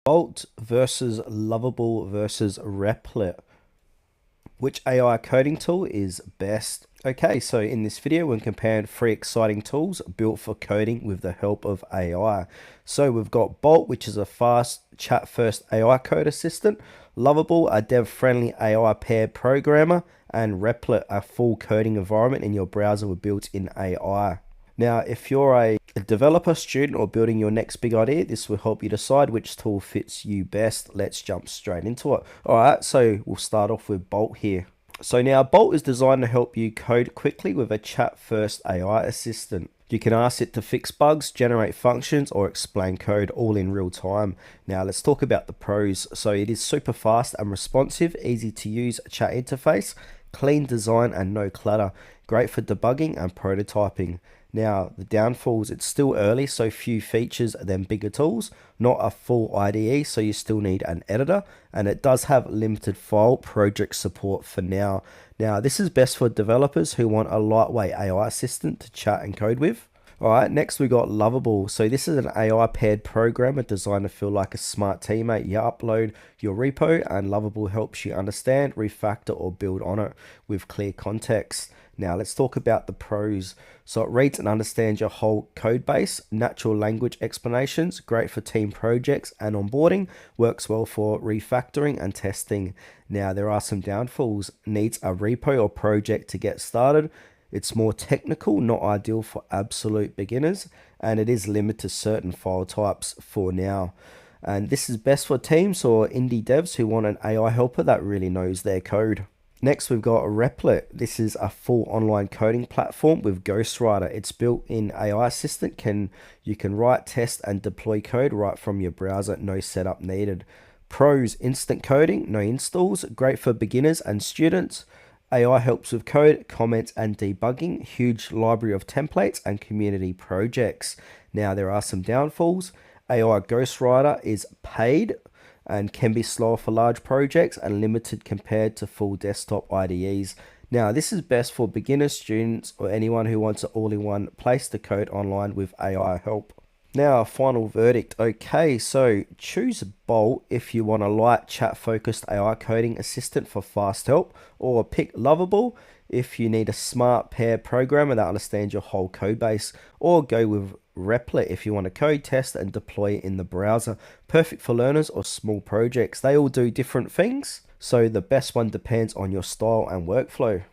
Bolt versus Lovable versus Replit. Which AI coding tool is best? Okay, so in this video, we're comparing three exciting tools built for coding with the help of AI. So we've got Bolt, which is a fast chat-first AI code assistant, Lovable, a dev-friendly AI paired programmer, and Replit, a full coding environment in your browser with built-in AI. Now, if you're a developer, student, or building your next big idea, this will help you decide which tool fits you best. Let's jump straight into it. All right, so we'll start off with Bolt here. So now Bolt is designed to help you code quickly with a chat-first AI assistant. You can ask it to fix bugs, generate functions, or explain code all in real time. Now let's talk about the pros. So it is super fast and responsive, easy to use chat interface, clean design and no clutter, great for debugging and prototyping. Now, the downfalls, it's still early, so few features than bigger tools, not a full IDE, so you still need an editor, and it does have limited file project support for now. Now, this is best for developers who want a lightweight AI assistant to chat and code with. All right, next we got Lovable. So this is an AI paired programmer designed to feel like a smart teammate. You upload your repo and Lovable helps you understand, refactor, or build on it with clear context. Now let's talk about the pros. So it reads and understands your whole code base, natural language explanations, great for team projects and onboarding, works well for refactoring and testing. Now there are some downfalls, needs a repo or project to get started. It's more technical, not ideal for absolute beginners, and it is limited to certain file types for now. And this is best for teams or indie devs who want an AI helper that really knows their code. Next, we've got Replit. This is a full online coding platform with Ghostwriter. Its built-in AI assistant you can write, test, and deploy code right from your browser. No setup needed. Pros: instant coding, no installs, great for beginners and students. AI helps with code, comments, and debugging. Huge library of templates and community projects. Now, there are some downfalls. AI Ghostwriter is paid and can be slower for large projects and limited compared to full desktop IDEs. Now, this is best for beginners, students, or anyone who wants an all-in-one place to code online with AI help. Now, final verdict. Okay, so choose Bolt if you want a light chat-focused AI coding assistant for fast help, or pick Lovable if you need a smart pair programmer that understands your whole code base, or go with Replit if you want to code, test, and deploy in the browser. Perfect for learners or small projects. They all do different things, so the best one depends on your style and workflow.